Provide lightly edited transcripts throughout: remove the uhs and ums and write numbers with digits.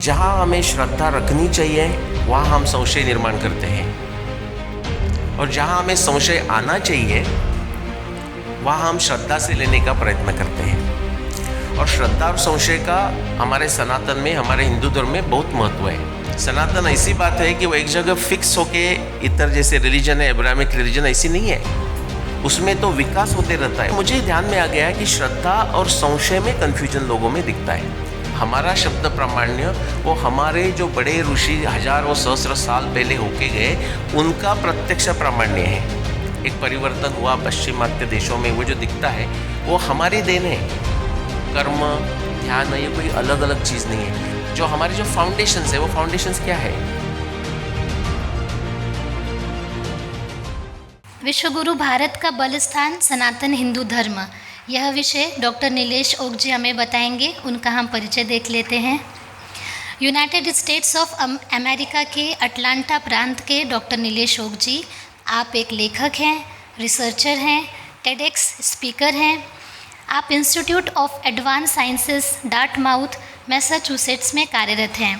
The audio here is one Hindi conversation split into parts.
जहाँ हमें श्रद्धा रखनी चाहिए वहाँ हम संशय निर्माण करते हैं, और जहाँ हमें संशय आना चाहिए वहाँ हम श्रद्धा से लेने का प्रयत्न करते हैं। और श्रद्धा और संशय का हमारे सनातन में, हमारे हिंदू धर्म में बहुत महत्व है। सनातन ऐसी बात है कि वो एक जगह फिक्स होके, इतर जैसे रिलीजन है, एब्राहमिक रिलीजन ऐसी नहीं है, उसमें तो विकास होते रहता है। मुझे ध्यान में आ गया है कि श्रद्धा और संशय में कन्फ्यूजन लोगों में दिखता है। हमारा शब्द प्रामाण्य वो हमारे जो बड़े ऋषि हजारों सहस्र साल पहले होके गए उनका प्रत्यक्ष प्रामाण्य है। एक परिवर्तन हुआ पश्चिमात्य देशों में, वो जो दिखता है वो हमारी देन है। कर्म, ध्यान, ये कोई अलग अलग चीज़ नहीं है। जो हमारे जो फाउंडेशंस है, वो फाउंडेशंस क्या है? विश्वगुरु भारत का बलस्थान सनातन हिंदू धर्म, यह विषय डॉक्टर नीलेश ओक जी हमें बताएंगे। उनका हम परिचय देख लेते हैं। यूनाइटेड स्टेट्स ऑफ अमेरिका के अटलांटा प्रांत के डॉक्टर नीलेश ओक जी, आप एक लेखक हैं, रिसर्चर हैं, टेडेक्स स्पीकर हैं। आप institute of advance sciences Dartmouth Massachusetts में कार्यरत हैं।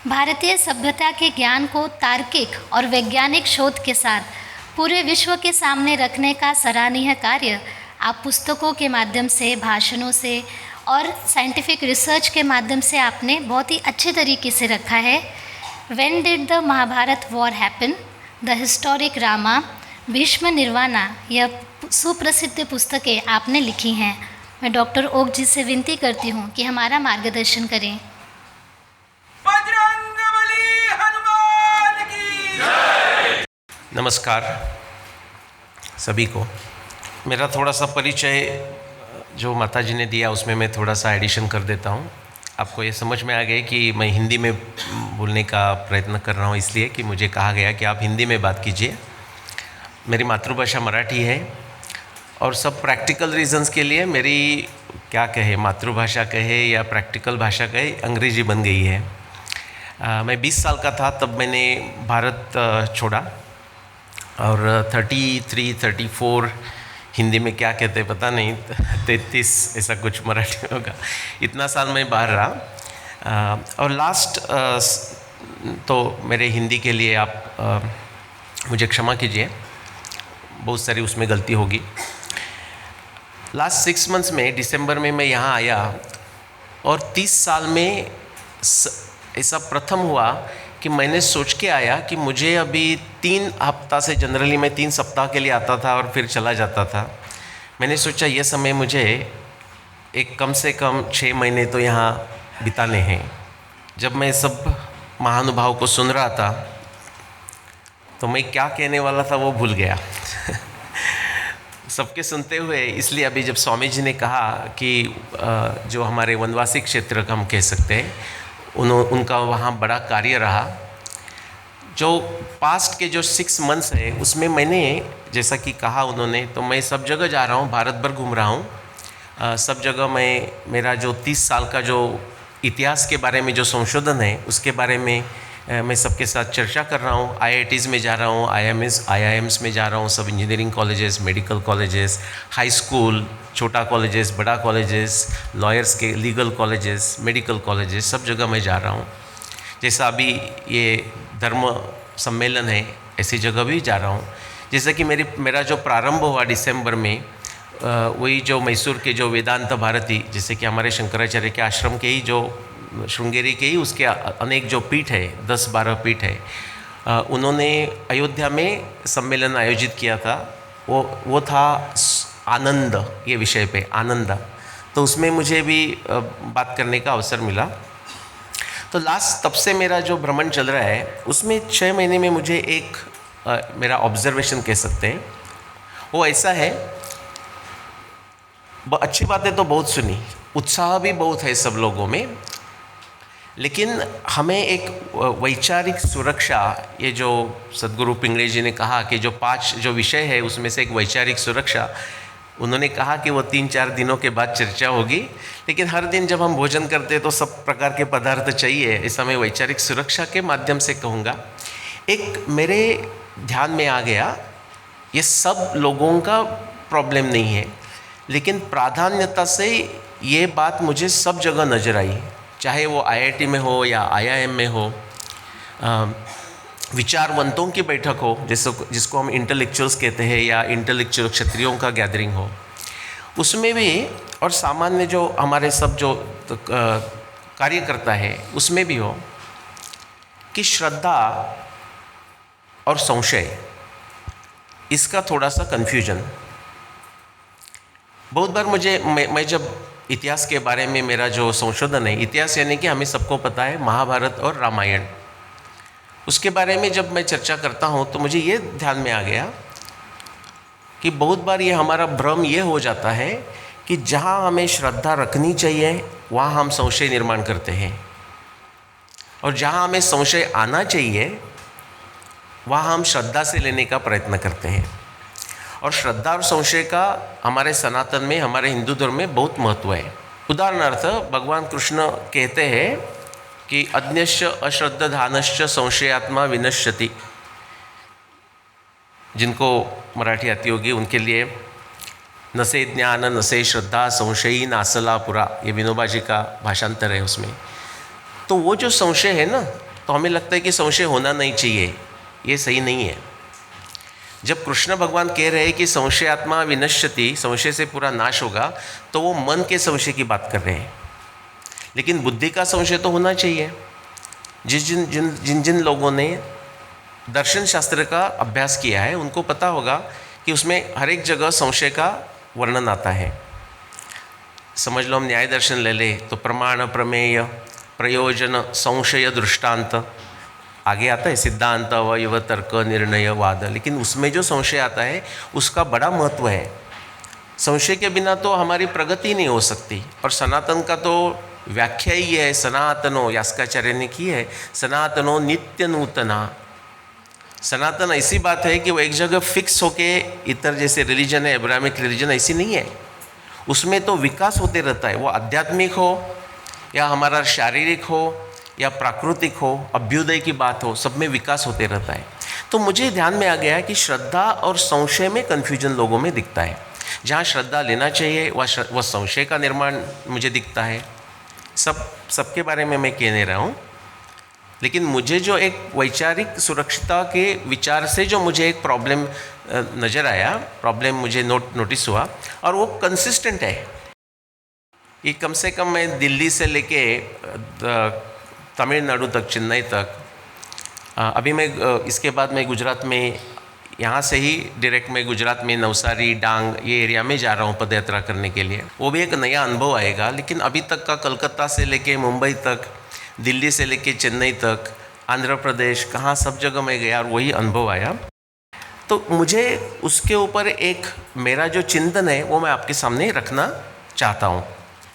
भारतीय सभ्यता के ज्ञान को तार्किक और वैज्ञानिक शोध के साथ पूरे विश्व के सामने रखने का सराहनीय कार्य आप पुस्तकों के माध्यम से, भाषणों से और साइंटिफिक रिसर्च के माध्यम से आपने बहुत ही अच्छे तरीके से रखा है। When did the Mahabharata war happen, the historic Rama, Bhishma Nirvana, यह सुप्रसिद्ध पुस्तकें आपने लिखी हैं। मैं डॉक्टर ओक जी से विनती करती हूँ कि हमारा मार्गदर्शन करें। बजरंगबली हनुमान की जय। नमस्कार सभी को। मेरा थोड़ा सा परिचय जो माता जी ने दिया उसमें मैं थोड़ा सा एडिशन कर देता हूँ। आपको ये समझ में आ गया कि मैं हिंदी में बोलने का प्रयत्न कर रहा हूँ, इसलिए कि मुझे कहा गया कि आप हिंदी में बात कीजिए। मेरी मातृभाषा मराठी है और सब प्रैक्टिकल रीजंस के लिए मेरी क्या कहे, मातृभाषा कहे या प्रैक्टिकल भाषा कहे, अंग्रेजी बन गई है। मैं 20 साल का था तब मैंने भारत छोड़ा और 33-34 हिंदी में क्या कहते हैं पता नहीं, 33 ऐसा कुछ मराठी में होगा, इतना साल मैं बाहर रहा। और लास्ट तो मेरे हिंदी के लिए आप मुझे क्षमा कीजिए, बहुत सारी उसमें गलती होगी। लास्ट 6 मंथ्स में दिसंबर में मैं यहाँ आया और 30 साल में ऐसा प्रथम हुआ कि मैंने सोच के आया कि मुझे अभी 3 हफ्ता से, जनरली मैं 3 सप्ताह के लिए आता था और फिर चला जाता था। मैंने सोचा ये समय मुझे एक कम से कम 6 महीने तो यहाँ बिताने हैं। जब मैं सब महानुभाव को सुन रहा था तो मैं क्या कहने वाला था वो भूल गया सबके सुनते हुए। इसलिए अभी जब स्वामी जी ने कहा कि जो हमारे वनवासी क्षेत्र का हम कह सकते हैं, उनका वहाँ बड़ा कार्य रहा। जो पास्ट के जो 6 मंथ्स है उसमें मैंने, जैसा कि कहा उन्होंने, तो मैं सब जगह जा रहा हूँ, भारत भर घूम रहा हूँ। सब जगह मेरा जो 30 साल का जो इतिहास के बारे में जो संशोधन है उसके बारे में मैं सबके साथ चर्चा कर रहा हूँ। IITs में जा रहा हूँ, IIMs में जा रहा हूँ, सब engineering colleges, medical colleges, high school, छोटा कॉलेजेस, बड़ा कॉलेजेस, लॉयर्स के लीगल कॉलेजेस, मेडिकल कॉलेजेस, सब जगह मैं जा रहा हूँ। जैसा अभी ये धर्म सम्मेलन है ऐसी जगह भी जा रहा हूँ। जैसा कि मेरा जो प्रारंभ हुआ दिसंबर में, वही जो मैसूर के जो वेदांत भारती, जैसे कि हमारे शंकराचार्य के आश्रम के ही जो श्रृंगेरी के ही उसके अनेक जो पीठ है, 10-12 पीठ है, उन्होंने अयोध्या में सम्मेलन आयोजित किया था। वो था आनंद, ये विषय पे आनंद। तो उसमें मुझे भी बात करने का अवसर मिला। तो तब से मेरा जो भ्रमण चल रहा है उसमें 6 महीने में मुझे एक मेरा ऑब्जर्वेशन कह सकते हैं, वो ऐसा है। अच्छी बातें तो बहुत सुनी, उत्साह भी बहुत है सब लोगों में, लेकिन हमें एक वैचारिक सुरक्षा, ये जो सदगुरु पिंगले जी ने कहा कि जो 5 जो विषय है उसमें से एक वैचारिक सुरक्षा, उन्होंने कहा कि वो 3-4 दिनों के बाद चर्चा होगी, लेकिन हर दिन जब हम भोजन करते हैं तो सब प्रकार के पदार्थ चाहिए, ऐसा मैं वैचारिक सुरक्षा के माध्यम से कहूँगा। एक मेरे ध्यान में आ गया, ये सब लोगों का प्रॉब्लम नहीं है, लेकिन प्राधान्यता से ये बात मुझे सब जगह नज़र आई, चाहे वो आईआईटी में हो या आईआईएम में हो, विचारवंतों की बैठक हो, जिसको हम इंटेलेक्चुअल्स कहते हैं, या इंटेलेक्चुअल क्षत्रियों का गैदरिंग हो, उसमें भी, और सामान्य जो हमारे सब जो कार्यकर्ता है उसमें भी हो, कि श्रद्धा और संशय, इसका थोड़ा सा कन्फ्यूजन। बहुत बार मैं जब इतिहास के बारे में मेरा जो संशोधन है, इतिहास यानी कि हमें सबको पता है महाभारत और रामायण, उसके बारे में जब मैं चर्चा करता हूँ तो मुझे ये ध्यान में आ गया कि बहुत बार ये हमारा भ्रम ये हो जाता है कि जहाँ हमें श्रद्धा रखनी चाहिए वहाँ हम संशय निर्माण करते हैं, और जहाँ हमें संशय आना चाहिए वहाँ हम श्रद्धा से लेने का प्रयत्न करते हैं। और श्रद्धा और संशय का हमारे सनातन में, हमारे हिंदू धर्म में बहुत महत्व है। उदाहरणार्थ भगवान कृष्ण कहते हैं कि अज्ञश्च अश्रद्धानश्च संशयात्मा विनश्यति। जिनको मराठी आती होगी उनके लिए न से ज्ञान न से श्रद्धा संशयी नासला पुरा, ये विनोबा जी का भाषांतर है उसमें। तो वो जो संशय है ना, तो हमें लगता है कि संशय होना नहीं चाहिए, ये सही नहीं है। जब कृष्ण भगवान कह रहे हैं कि संशयात्मा विनश्यति, संशय से पूरा नाश होगा, तो वो मन के संशय की बात कर रहे हैं। लेकिन बुद्धि का संशय तो होना चाहिए। जिन लोगों ने दर्शन शास्त्र का अभ्यास किया है उनको पता होगा कि उसमें हर एक जगह संशय का वर्णन आता है। समझ लो, हम न्याय दर्शन ले ले तो प्रमाण, प्रमेय, प्रयोजन, संशय, दृष्टांत, आगे आता है सिद्धांत, अवयव, तर्क, निर्णय, वाद। लेकिन उसमें जो संशय आता है उसका बड़ा महत्व है। संशय के बिना तो हमारी प्रगति नहीं हो सकती। और सनातन का तो व्याख्या ही है, सनातनो, यास्काचार्य ने की है, सनातनो नित्य नूतना। सनातन ऐसी बात है कि वो एक जगह फिक्स होके, इतर जैसे रिलीजन है, एब्राहमिक रिलीजन ऐसी नहीं है। उसमें तो विकास होते रहता है, वो आध्यात्मिक हो या हमारा शारीरिक हो या प्राकृतिक हो, अभ्युदय की बात हो, सब में विकास होते रहता है। तो मुझे ध्यान में आ गया कि श्रद्धा और संशय में कन्फ्यूजन लोगों में दिखता है। जहाँ श्रद्धा लेना चाहिए वह संशय का निर्माण मुझे दिखता है। सबके बारे में मैं कह नहीं रहा हूँ, लेकिन मुझे जो एक वैचारिक सुरक्षिता के विचार से जो मुझे एक प्रॉब्लम नज़र आया, प्रॉब्लम मुझे नोटिस हुआ, और वो कंसिस्टेंट है। कि कम से कम मैं दिल्ली से लेके तमिलनाडु तक, चेन्नई तक, अभी मैं इसके बाद मैं गुजरात में, यहाँ से ही डायरेक्ट मैं गुजरात में नवसारी, डांग, ये एरिया में जा रहा हूँ पदयात्रा करने के लिए। वो भी एक नया अनुभव आएगा। लेकिन अभी तक का कलकत्ता से लेके मुंबई तक, दिल्ली से लेके चेन्नई तक, आंध्र प्रदेश, कहाँ सब जगह मैं गया और वही अनुभव आया। तो मुझे उसके ऊपर एक मेरा जो चिंतन है वो मैं आपके सामने रखना चाहता हूँ।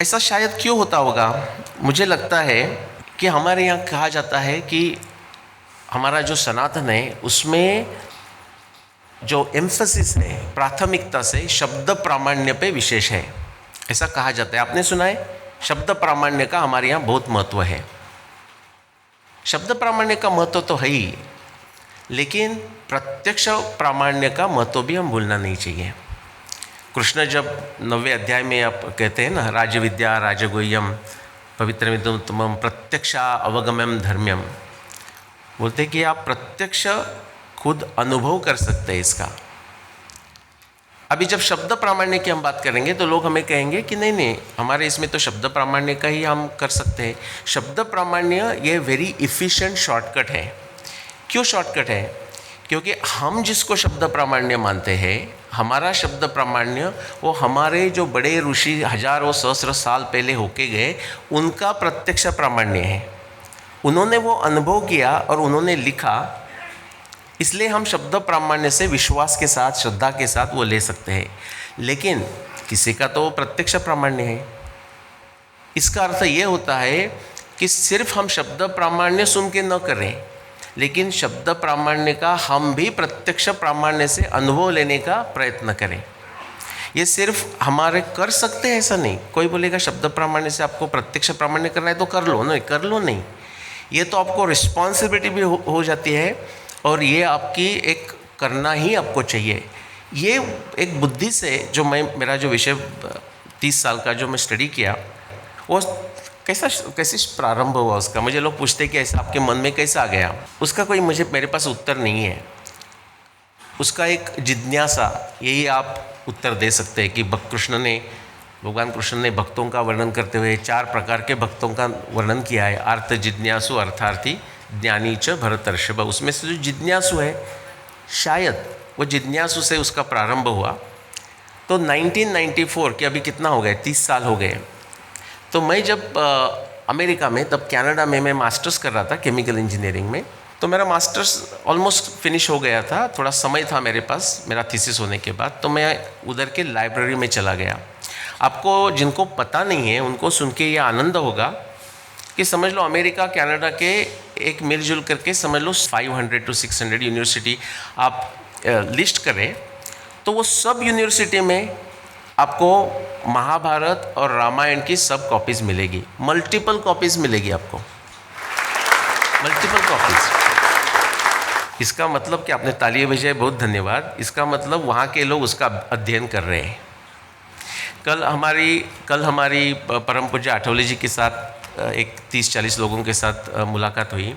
ऐसा शायद क्यों होता होगा? मुझे लगता है कि हमारे यहाँ कहा जाता है कि हमारा जो सनातन है उसमें जो एम्फसिस है, प्राथमिकता से शब्द प्रामाण्य पे विशेष है, ऐसा कहा जाता है। आपने सुना है? शब्द प्रामाण्य का हमारे यहाँ बहुत महत्व है। शब्द प्रामाण्य का महत्व तो है ही, लेकिन प्रत्यक्ष प्रामाण्य का महत्व भी हम भूलना नहीं चाहिए। कृष्ण जब 9वें अध्याय में आप कहते हैं ना, राज विद्या राजगुह्यम पवित्रमिदमुत्तमम प्रत्यक्षा अवगम्यम धर्म्यम, बोलते कि आप प्रत्यक्ष खुद अनुभव कर सकते हैं इसका। अभी जब शब्द प्रामाण्य की हम बात करेंगे तो लोग हमें कहेंगे कि नहीं, हमारे इसमें तो शब्द प्रामाण्य का ही हम कर सकते हैं। शब्द प्रामाण्य ये वेरी इफ़िशिएंट शॉर्टकट है। क्यों शॉर्टकट है? क्योंकि हम जिसको शब्द प्रामाण्य मानते हैं, हमारा शब्द प्रामाण्य वो हमारे जो बड़े ऋषि हजारों सहस्र साल पहले होके गए, उनका प्रत्यक्ष प्रामाण्य है। उन्होंने वो अनुभव किया और उन्होंने लिखा, इसलिए हम शब्द प्रामाण्य से विश्वास के साथ, श्रद्धा के साथ वो ले सकते हैं। लेकिन किसी का तो प्रत्यक्ष प्रामाण्य है। इसका अर्थ ये होता है कि सिर्फ हम शब्द प्रामाण्य सुन के न करें, लेकिन शब्द प्रामाण्य का हम भी प्रत्यक्ष प्रामाण्य से अनुभव लेने का प्रयत्न करें। ये सिर्फ हमारे कर सकते हैं ऐसा नहीं। कोई बोलेगा शब्द प्रामाण्य से आपको प्रत्यक्ष प्रामाण्य करना है तो कर लो, नहीं कर लो नहीं, ये तो आपको रिस्पॉन्सिबिलिटी भी हो जाती है, और ये आपकी एक करना ही आपको चाहिए। ये एक बुद्धि से जो मेरा जो विषय 30 साल का जो मैं स्टडी किया, वो कैसे प्रारंभ हुआ उसका। मुझे लोग पूछते कि ऐसा आपके मन में कैसा आ गया, उसका कोई मेरे पास उत्तर नहीं है। उसका एक जिज्ञासा, यही आप उत्तर दे सकते हैं कि भगवान कृष्ण ने भक्तों का वर्णन करते हुए 4 प्रकार के भक्तों का वर्णन किया है। अर्थ जिज्ञासु, अर्थार्थी, ज्ञानी च भरतर्षभ। उसमें से जो जिज्ञासु है, शायद वो जिज्ञासु से उसका प्रारंभ हुआ। तो 1994 के अभी कितना हो गए, 30 साल हो गए। तो मैं जब अमेरिका में, तब कनाडा में मैं मास्टर्स कर रहा था केमिकल इंजीनियरिंग में। तो मेरा मास्टर्स ऑलमोस्ट फिनिश हो गया था, थोड़ा समय था मेरे पास मेरा थीसिस होने के बाद। तो मैं उधर के लाइब्रेरी में चला गया। आपको जिनको पता नहीं है उनको सुन के ये आनंद होगा कि समझ लो अमेरिका कनाडा के एक मिलजुल करके समझ लो 500 to 600 यूनिवर्सिटी आप लिस्ट करें, तो वो सब यूनिवर्सिटी में आपको महाभारत और रामायण की सब कॉपीज़ मिलेगी, मल्टीपल कॉपीज़ मिलेगी आपको, मल्टीपल कॉपीज़। इसका मतलब कि आपने तालियां बजाई, बहुत धन्यवाद। इसका मतलब वहाँ के लोग उसका अध्ययन कर रहे हैं। कल हमारी परम पूज्य आठवले जी के साथ एक 30-40 लोगों के साथ मुलाकात हुई।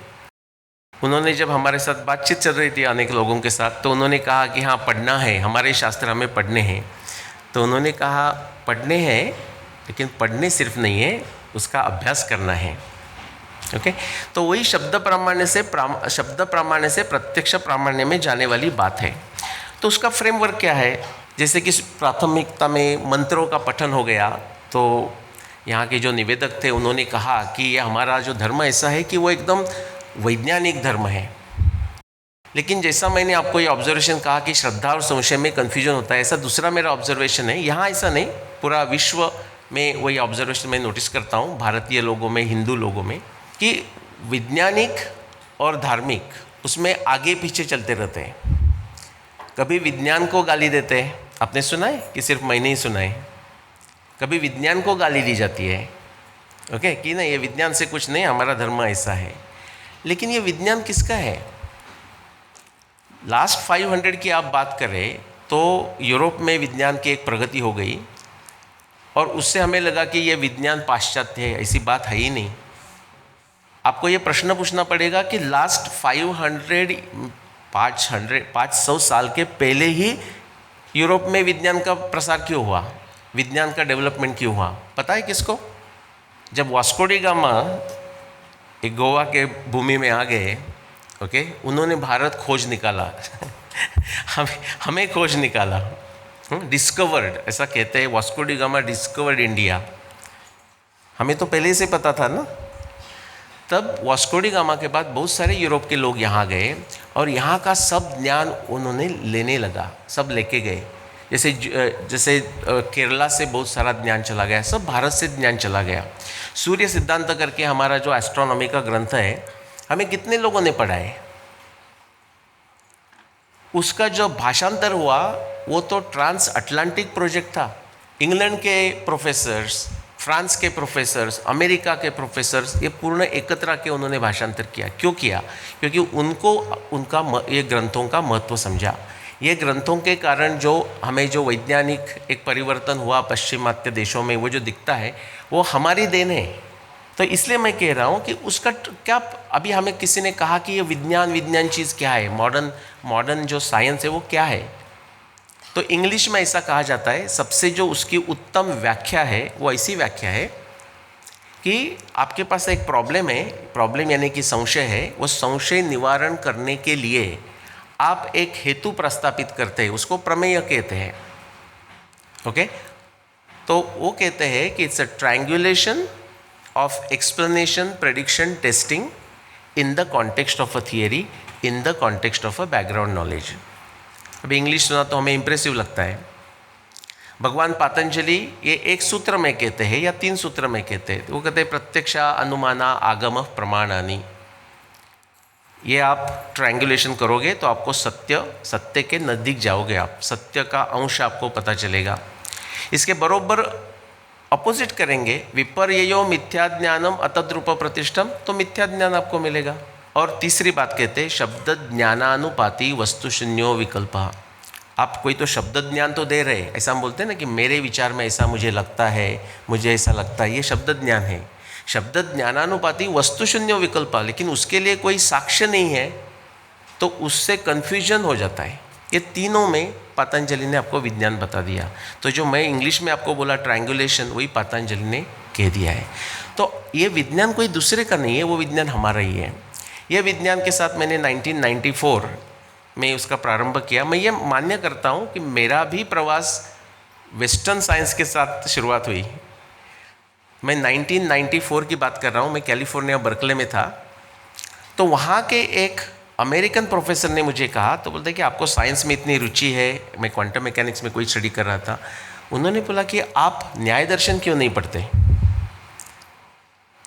उन्होंने जब हमारे साथ बातचीत चल रही थी अनेक लोगों के साथ, तो उन्होंने कहा कि हाँ पढ़ना है, हमारे शास्त्र हमें पढ़ने हैं। तो उन्होंने कहा पढ़ने हैं, लेकिन पढ़ने सिर्फ नहीं है, उसका अभ्यास करना है। ओके तो वही शब्द प्रामाण्य से प्रत्यक्ष प्रामाण्य में जाने वाली बात है। तो उसका फ्रेमवर्क क्या है, जैसे कि प्राथमिकता में मंत्रों का पठन हो गया। तो यहाँ के जो निवेदक थे उन्होंने कहा कि ये हमारा जो धर्म ऐसा है कि वो एकदम वैज्ञानिक धर्म है। लेकिन जैसा मैंने आपको ये ऑब्जर्वेशन कहा कि श्रद्धा और संशय में कन्फ्यूजन होता है, ऐसा दूसरा मेरा ऑब्जर्वेशन है। यहाँ ऐसा नहीं, पूरा विश्व में वही ऑब्जर्वेशन मैं नोटिस करता हूँ, भारतीय लोगों में, हिंदू लोगों में, कि वैज्ञानिक और धार्मिक उसमें आगे पीछे चलते रहते हैं। कभी विज्ञान को गाली देते हैं, आपने सुना है कि सिर्फ मैंने ही सुना है। कभी विज्ञान को गाली दी जाती है, ओके कि नहीं ये विज्ञान से कुछ नहीं, हमारा धर्म ऐसा है। लेकिन ये विज्ञान किसका है? लास्ट 500 की आप बात करें तो यूरोप में विज्ञान की एक प्रगति हो गई और उससे हमें लगा कि ये विज्ञान पाश्चात्य है। ऐसी बात है ही नहीं। आपको ये प्रश्न पूछना पड़ेगा कि लास्ट 500 साल के पहले ही यूरोप में विज्ञान का प्रसार क्यों हुआ, विज्ञान का डेवलपमेंट क्यों हुआ? पता है किसको? जब वास्को डी गामा एक गोवा के भूमि में आ गए, ओके, उन्होंने भारत खोज निकाला हमें खोज निकाला, डिस्कवर्ड, ऐसा कहते हैं। Vasco D gamma discovered India. हमें तो पहले से पता था ना। तब वास्को डी गामा के बाद बहुत सारे यूरोप के लोग यहाँ गए और यहाँ का सब ज्ञान उन्होंने लेने लगा, सब लेके गए। जैसे केरला से बहुत सारा ज्ञान चला गया, सब भारत से ज्ञान चला गया। सूर्य सिद्धांत करके हमारा जो एस्ट्रोनॉमी का ग्रंथ है, हमें कितने लोगों ने पढ़ा है? उसका जो भाषांतर हुआ वो तो ट्रांस अटलांटिक प्रोजेक्ट था। इंग्लैंड के प्रोफेसर्स, फ्रांस के प्रोफेसर्स, अमेरिका के प्रोफेसर्स, ये पूर्ण एकत्र के उन्होंने भाषांतर किया। क्यों किया? क्योंकि उनका ये ग्रंथों का महत्व समझा। ये ग्रंथों के कारण जो हमें जो वैज्ञानिक एक परिवर्तन हुआ पश्चिमात्य देशों में, वो जो दिखता है वो हमारी देन है। तो इसलिए मैं कह रहा हूँ कि उसका क्या, अभी हमें किसी ने कहा कि ये विज्ञान चीज़ क्या है, मॉडर्न जो साइंस है वो क्या है? तो इंग्लिश में ऐसा कहा जाता है, सबसे जो उसकी उत्तम व्याख्या है वो ऐसी व्याख्या है कि आपके पास एक प्रॉब्लम है, प्रॉब्लम यानी कि संशय है, वो संशय निवारण करने के लिए आप एक हेतु प्रस्तापित करते हैं, उसको प्रमेय कहते हैं। ओके, तो वो कहते हैं कि it's a triangulation of explanation, prediction, testing in the context of a theory, in the context of a background knowledge। अभी इंग्लिश सुना तो हमें इम्प्रेसिव लगता है। भगवान पातंजलि ये एक सूत्र में कहते हैं या 3 सूत्र में कहते हैं। वो कहते हैं प्रत्यक्षा, अनुमाना, आगम, प्रमाणानि। ये आप ट्रायंगुलेशन करोगे तो आपको सत्य के नज़दीक जाओगे, आप सत्य का अंश आपको पता चलेगा। इसके बरोबर अपोजिट करेंगे, विपर्ययो मिथ्या ज्ञानम अतद्रूप प्रतिष्ठम, तो मिथ्या ज्ञान आपको मिलेगा। और तीसरी बात कहते हैं शब्द ज्ञानानुपाति वस्तु शून्यो विकल्प। आप कोई तो शब्द ज्ञान तो दे रहे, ऐसा हम बोलते हैं ना कि मेरे विचार में ऐसा मुझे लगता है, मुझे ऐसा लगता है, ये शब्द ज्ञान है। शब्द ज्ञानानुपाती वस्तुशून्य विकल्प, लेकिन उसके लिए कोई साक्ष्य नहीं है तो उससे कन्फ्यूजन हो जाता है। ये तीनों में पतंजलि ने आपको विज्ञान बता दिया। तो जो मैं इंग्लिश में आपको बोला ट्रायंगुलेशन, वही पतंजलि ने कह दिया है। तो ये विज्ञान कोई दूसरे का नहीं है, वो विज्ञान हमारा ही है। ये विज्ञान के साथ मैंने 1994 में उसका प्रारंभ किया। मैं ये मान्य करता हूँ कि मेरा भी प्रवास वेस्टर्न साइंस के साथ शुरुआत हुई। मैं 1994 की बात कर रहा हूँ, मैं कैलिफोर्निया बर्कले में था। तो वहाँ के एक अमेरिकन प्रोफेसर ने मुझे कहा, तो बोलते कि आपको साइंस में इतनी रुचि है, मैं क्वांटम मैकेनिक्स में कोई स्टडी कर रहा था, उन्होंने बोला कि आप न्याय दर्शन क्यों नहीं पढ़ते।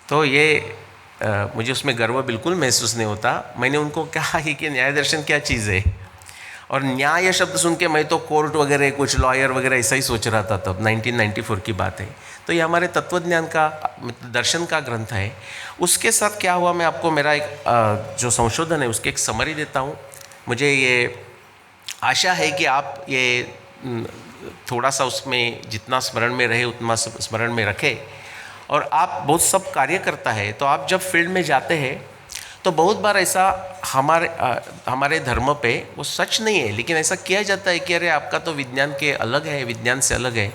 तो ये मुझे उसमें गर्व बिल्कुल महसूस नहीं होता। मैंने उनको कहा कि न्याय दर्शन क्या चीज़ है, और न्याय शब्द सुन के मैं तो कोर्ट वगैरह कुछ लॉयर वगैरह ऐसा ही सोच रहा था। तब 1994 की बात है। तो ये हमारे तत्वज्ञान का दर्शन का ग्रंथ है। उसके साथ क्या हुआ, मैं आपको मेरा एक जो संशोधन है उसके एक समरी देता हूँ। मुझे ये आशा है कि आप ये थोड़ा सा उसमें जितना स्मरण में रहे उतना स्मरण में रखें। और आप बहुत सब कार्य करता है, तो आप जब फील्ड में जाते हैं तो बहुत बार ऐसा हमारे धर्म पे वो सच नहीं है, लेकिन ऐसा किया जाता है कि अरे आपका तो विज्ञान के अलग है, विज्ञान से अलग है।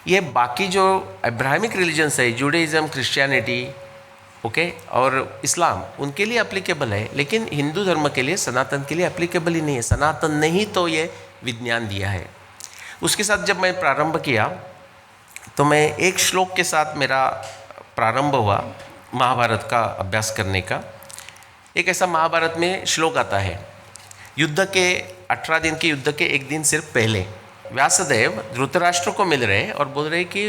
ये बाकी जो अब्राहमिक रिलीजन्स है, जुडाइज़म, क्रिश्चियनिटी, ओके, और इस्लाम, उनके लिए एप्लीकेबल है, लेकिन हिंदू धर्म के लिए, सनातन के लिए एप्लीकेबल ही नहीं है। सनातन ने ही तो ये विज्ञान दिया है। उसके साथ जब मैं प्रारंभ किया तो मैं एक श्लोक के साथ मेरा प्रारंभ हुआ महाभारत का अभ्यास करने का। एक ऐसा महाभारत में श्लोक आता है, युद्ध के 18 दिन के युद्ध के एक दिन सिर्फ पहले व्यासदेव धृतराष्ट्र को मिल रहे और बोल रहे कि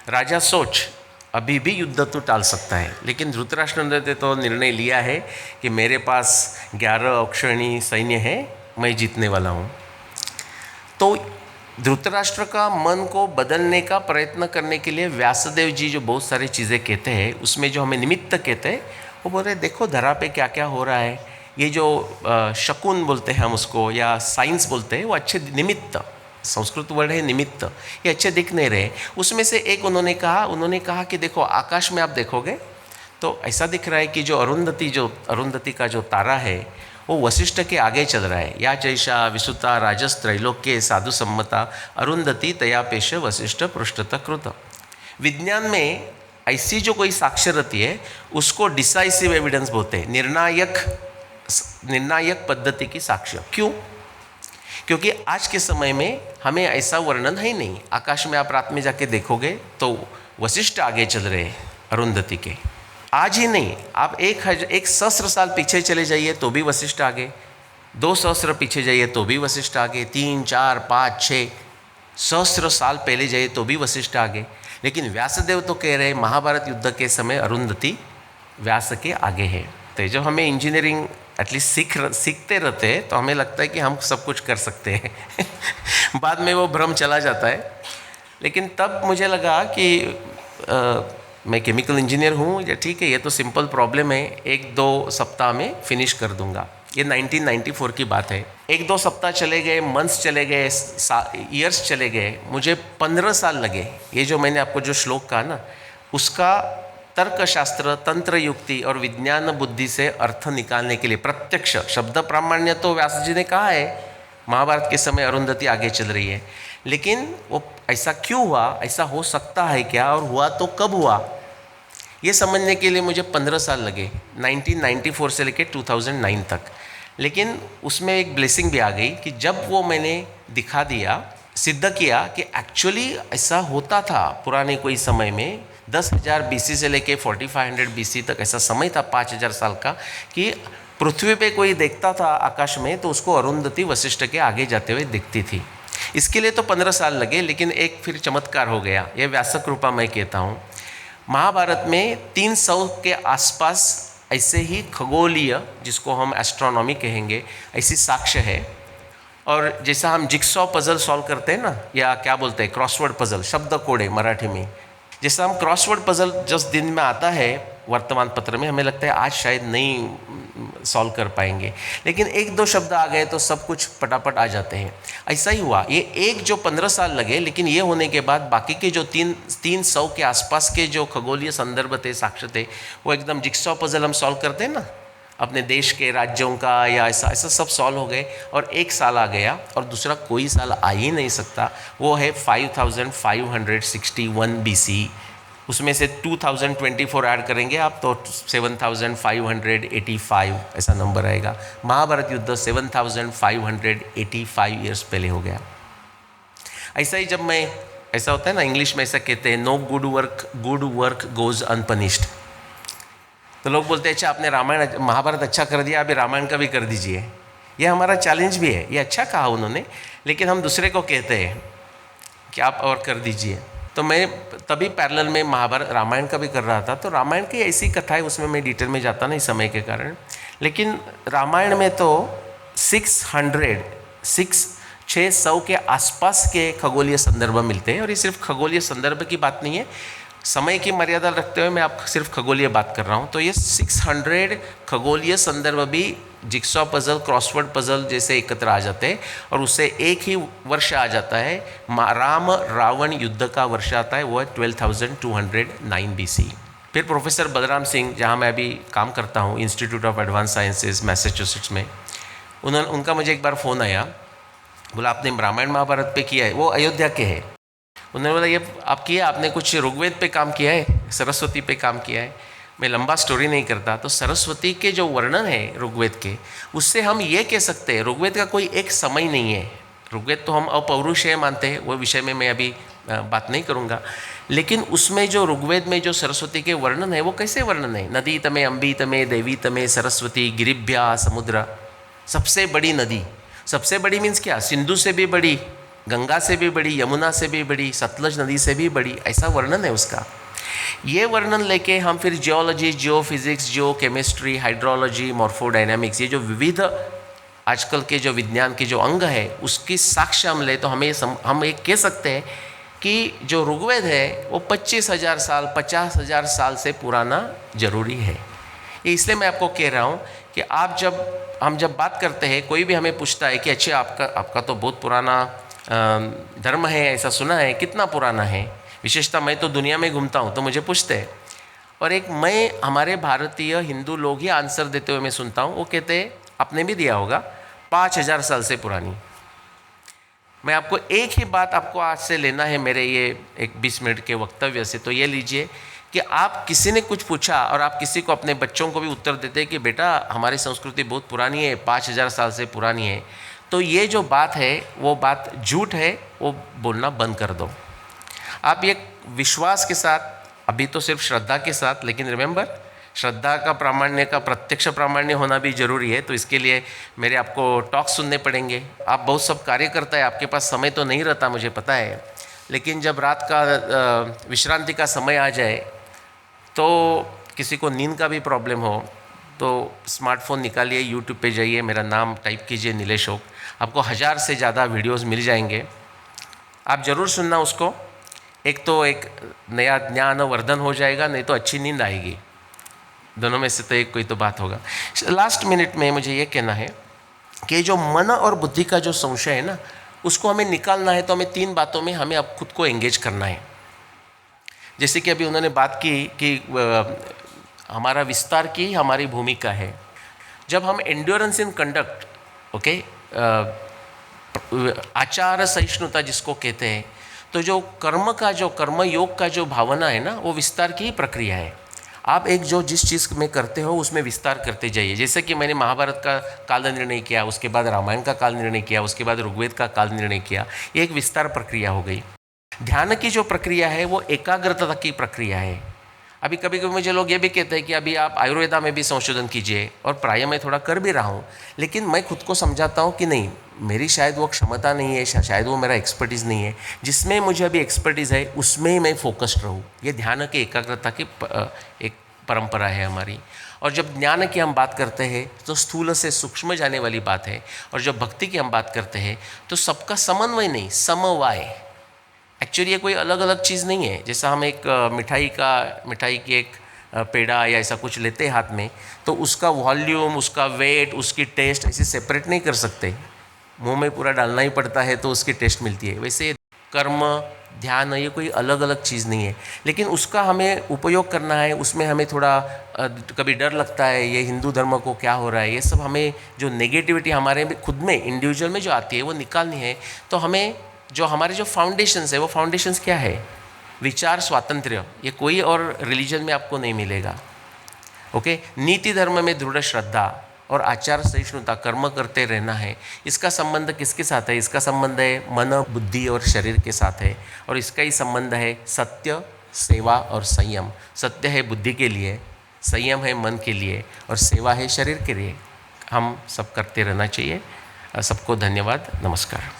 राजा सोच, अभी भी युद्ध तो टाल सकता है। लेकिन धृतराष्ट्र ने तो निर्णय लिया है कि मेरे पास 11 अक्षौहिणी सैन्य है, मैं जीतने वाला हूँ। तो धृतराष्ट्र का मन को बदलने का प्रयत्न करने के लिए व्यासदेव जी जो बहुत सारी चीज़ें कहते हैं, उसमें जो हमें निमित्त कहते हैं, वो बोल रहे देखो धरा पे क्या क्या हो रहा है। ये जो शकुन बोलते हैं हम उसको, या साइंस बोलते हैं, वो अच्छे निमित्त, संस्कृत वर्ड है निमित्त, ये अच्छे दिख नहीं रहे। उसमें से एक उन्होंने कहा कि देखो आकाश में आप देखोगे तो ऐसा दिख रहा है कि जो अरुंधति का जो तारा है वो वशिष्ठ के आगे चल रहा है। या जैसा विसुता राजस त्रैलोक्य साधु सम्मता अरुंधति तयापेश वशिष्ठ पृष्ठत कृत। विज्ञान में ऐसी जो कोई साक्षरती है उसको डिसाइसिव एविडेंस बोलते हैं, निर्णायक पद्धति की साक्ष्य। क्यों? क्योंकि आज के समय में हमें ऐसा वर्णन है ही नहीं। आकाश में आप रात में जाके देखोगे तो वशिष्ठ आगे चल रहे हैं अरुंधति के। आज ही नहीं, आप 1,000 साल पीछे चले जाइए तो भी वशिष्ठ आगे, 2,000 पीछे जाइए तो भी वशिष्ठ आगे, 3, 4, 5, 6 सहस्र साल पहले जाइए तो भी वशिष्ठ आगे। लेकिन व्यासदेव तो कह रहे हैं महाभारत युद्ध के समय अरुंधति व्यास के आगे है। तो जब हमें इंजीनियरिंग एटलीस्ट सीखते रहते हैं तो हमें लगता है कि हम सब कुछ कर सकते हैं बाद में वो भ्रम चला जाता है। लेकिन तब मुझे लगा कि मैं केमिकल इंजीनियर हूँ, या ठीक है ये तो सिंपल प्रॉब्लम है, 1-2 सप्ताह में फिनिश कर दूंगा। ये 1994 की बात है। 1-2 सप्ताह चले गए, मंथ्स चले गए, ईयर्स चले गए, मुझे 15 साल लगे। ये जो मैंने आपको जो श्लोक कहा ना, उसका तर्कशास्त्र, तंत्र युक्ति और विज्ञान बुद्धि से अर्थ निकालने के लिए प्रत्यक्ष शब्द प्रामाण्य तो व्यास जी ने कहा है, महाभारत के समय अरुंधति आगे चल रही है, लेकिन वो ऐसा क्यों हुआ, ऐसा हो सकता है क्या, और हुआ तो कब हुआ, ये समझने के लिए मुझे 15 साल लगे, 1994 से लेकर 2009 तक। लेकिन उसमें एक ब्लेसिंग भी आ गई कि जब वो मैंने दिखा दिया, सिद्ध किया कि एक्चुअली ऐसा होता था पुराने कोई समय में, 10,000 BC से लेके 4500 BC तक ऐसा समय था 5,000 साल का, कि पृथ्वी पे कोई देखता था आकाश में तो उसको अरुंधति वशिष्ठ के आगे जाते हुए दिखती थी। इसके लिए तो 15 साल लगे, लेकिन एक फिर चमत्कार हो गया। ये व्यास कृपा मैं कहता हूँ। महाभारत में 300 के आसपास ऐसे ही खगोलीय, जिसको हम एस्ट्रोनॉमी कहेंगे, ऐसी साक्ष्य है। और जैसा हम जिक्सॉ पजल सॉल्व करते हैं ना, या क्या बोलते हैं क्रॉसवर्ड पजल, शब्द कोड़े मराठी में, जैसा हम क्रॉसवर्ड पजल जिस दिन में आता है वर्तमान पत्र में, हमें लगता है आज शायद नई सॉल्व कर पाएंगे, लेकिन एक दो शब्द आ गए तो सब कुछ पटापट आ जाते हैं। ऐसा ही हुआ, ये एक जो 15 साल लगे, लेकिन ये होने के बाद बाकी के जो 300 के आसपास के जो खगोलीय संदर्भ थे, साक्ष्य थे, वो एकदम जिक्सॉ पजल हम सॉल्व करते हैं ना अपने देश के राज्यों का, या ऐसा ऐसा सब सॉल्व हो गए। और एक साल आ गया और दूसरा कोई साल आ ही नहीं सकता, वो है 5561 BC। उसमें से 2024 ऐड करेंगे आप तो 7585 ऐसा नंबर आएगा। महाभारत युद्ध 7585 ईयर्स पहले हो गया। ऐसा ही जब मैं, ऐसा होता है ना इंग्लिश में ऐसा कहते हैं, नो गुड वर्क गोज अनपनिश्ड। तो लोग बोलते हैं अच्छा आपने रामायण महाभारत अच्छा कर दिया, अभी रामायण का भी कर दीजिए। ये हमारा चैलेंज भी है, ये अच्छा कहा उन्होंने, लेकिन हम दूसरे को कहते हैं कि आप और कर दीजिए। तो मैं तभी पैरेलल में महाभारत रामायण का भी कर रहा था। तो रामायण की ऐसी कथा है, उसमें मैं डिटेल में जाता नहीं समय के कारण, लेकिन रामायण में तो 600 के आसपास के खगोलीय संदर्भ मिलते हैं। और ये सिर्फ खगोलीय संदर्भ की बात नहीं है, समय की मर्यादा रखते हुए मैं आप सिर्फ खगोलीय बात कर रहा हूँ। तो ये 600 खगोलीय संदर्भ भी जिक्सॉ पजल, क्रॉसवर्ड पजल जैसे एकत्र आ जाते हैं, और उससे एक ही वर्ष आ जाता है, राम रावण युद्ध का वर्ष आता है, वो है 12209 BC। फिर प्रोफेसर बलराम सिंह, जहाँ मैं अभी काम करता हूँ, institute of advance sciences Massachusetts में, उनका मुझे एक बार फ़ोन आया, बोला आपने रामायण महाभारत पे किया है, वो अयोध्या के हैं। उन्होंने बोला ये आप किया, आपने कुछ ऋग्वेद पे काम किया है, सरस्वती पे काम किया है। मैं लंबा स्टोरी नहीं करता। तो सरस्वती के जो वर्णन है ऋग्वेद के, उससे हम ये कह सकते हैं ऋग्वेद का कोई एक समय नहीं है। ऋग्वेद तो हम अपौरुषेय मानते हैं, वो विषय में मैं अभी बात नहीं करूँगा, लेकिन उसमें जो ऋग्वेद में जो सरस्वती के वर्णन है वो कैसे वर्णन है, नदी तमे अम्बी तमे देवी तमे सरस्वती गिरिभ्या समुद्र, सबसे बड़ी नदी, सबसे बड़ी मीन्स क्या, सिंधु से भी बड़ी, गंगा से भी बड़ी, यमुना से भी बड़ी, सतलज नदी से भी बड़ी, ऐसा वर्णन है उसका। ये वर्णन लेके हम फिर जियोलॉजी, जियोफिजिक्स, जियो केमिस्ट्री, हाइड्रोलॉजी, मॉर्फोडायनामिक्स, ये जो विविध आजकल के जो विज्ञान के जो अंग है उसकी साक्ष्य हम ले, तो हम एक कह सकते हैं कि जो ऋग्वेद है वो 25,000 साल 50,000 साल से पुराना जरूरी है। ये इसलिए मैं आपको कह रहा हूँ कि हम जब बात करते हैं, कोई भी हमें पूछता है कि अच्छा आपका तो बहुत पुराना धर्म है, ऐसा सुना है, कितना पुराना है। विशेषता मैं तो दुनिया में घूमता हूँ तो मुझे पूछते हैं, और एक मैं हमारे भारतीय हिंदू लोग ही आंसर देते हुए मैं सुनता हूँ, वो कहते हैं आपने भी दिया होगा 5,000 साल से पुरानी। मैं आपको एक ही बात आपको आज से लेना है मेरे ये एक 20 मिनट के वक्तव्य से, तो ये लीजिए कि आप किसी ने कुछ पूछा और आप किसी को, अपने बच्चों को भी उत्तर देते हैं कि बेटा हमारी संस्कृति बहुत पुरानी है, 5,000 साल से पुरानी है, तो ये जो बात है वो बात झूठ है, वो बोलना बंद कर दो। आप ये विश्वास के साथ, अभी तो सिर्फ श्रद्धा के साथ, लेकिन रिमेंबर श्रद्धा का प्रामाण्य का प्रत्यक्ष प्रामाण्य होना भी जरूरी है। तो इसके लिए मेरे आपको टॉक सुनने पड़ेंगे। आप बहुत सब कार्य करता है, आपके पास समय तो नहीं रहता मुझे पता है, लेकिन जब रात का विश्रांति का समय आ जाए, तो किसी को नींद का भी प्रॉब्लम हो तो स्मार्टफोन निकालिए, यूट्यूब पे जाइए, मेरा नाम टाइप कीजिए नीलेश ओक, आपको 1000 से ज़्यादा वीडियोस मिल जाएंगे। आप ज़रूर सुनना उसको। एक तो एक नया ज्ञान वर्धन हो जाएगा, नहीं तो अच्छी नींद आएगी। दोनों में से तो एक कोई तो बात होगा। लास्ट मिनट में मुझे ये कहना है कि जो मन और बुद्धि का जो संशय है ना, उसको हमें निकालना है, तो हमें 3 बातों में हमें अब खुद को एंगेज करना है। जैसे कि अभी उन्होंने बात की कि हमारा विस्तार की हमारी भूमिका है। जब हम एंड्योरेंस इन कंडक्ट, ओके, आचार सहिष्णुता जिसको कहते हैं, तो जो कर्म योग का जो भावना है ना, वो विस्तार की ही प्रक्रिया है। आप एक जो जिस चीज़ में करते हो उसमें विस्तार करते जाइए। जैसे कि मैंने महाभारत का काल निर्णय किया, उसके बाद रामायण का काल निर्णय किया, उसके बाद ऋग्वेद का काल निर्णय किया, ये एक विस्तार प्रक्रिया हो गई। ध्यान की जो प्रक्रिया है वो एकाग्रता की प्रक्रिया है। अभी कभी कभी मुझे लोग ये भी कहते हैं कि अभी आप आयुर्वेदा में भी संशोधन कीजिए, और प्राय मैं थोड़ा कर भी रहा हूँ, लेकिन मैं खुद को समझाता हूँ कि नहीं, मेरी शायद वो क्षमता नहीं है, शायद वो मेरा एक्सपर्टीज़ नहीं है। जिसमें मुझे अभी एक्सपर्टीज़ है उसमें ही मैं फोकस्ड रहूँ। ये ध्यान की एकाग्रता की एक परंपरा है हमारी। और जब ज्ञान की हम बात करते हैं तो स्थूल से सूक्ष्म जाने वाली बात है, और जब भक्ति की हम बात करते हैं तो सबका समन्वय नहीं, समवाय। एक्चुअली ये कोई अलग अलग चीज़ नहीं है। जैसा हम एक मिठाई की एक पेड़ा या ऐसा कुछ लेते हैं हाथ में, तो उसका वॉल्यूम, उसका वेट, उसकी टेस्ट ऐसे सेपरेट नहीं कर सकते। मुंह में पूरा डालना ही पड़ता है तो उसकी टेस्ट मिलती है। वैसे कर्म, ध्यान ये कोई अलग अलग चीज़ नहीं है, लेकिन उसका हमें उपयोग करना है। उसमें हमें थोड़ा कभी डर लगता है, ये हिंदू धर्म को क्या हो रहा है, ये सब हमें जो नेगेटिविटी हमारे खुद में इंडिविजुअल में जो आती है वो निकालनी है। तो हमें जो हमारे जो फाउंडेशंस है, वो फाउंडेशंस क्या है? विचार स्वातंत्र्य, ये कोई और रिलीजन में आपको नहीं मिलेगा। ओके, नीति धर्म में दृढ़ श्रद्धा और आचार सहिष्णुता, कर्म करते रहना है। इसका संबंध किसके साथ है? इसका संबंध है मन, बुद्धि और शरीर के साथ है। और इसका ही संबंध है सत्य, सेवा और संयम। सत्य है बुद्धि के लिए, संयम है मन के लिए और सेवा है शरीर के लिए। हम सब करते रहना चाहिए। सबको धन्यवाद, नमस्कार।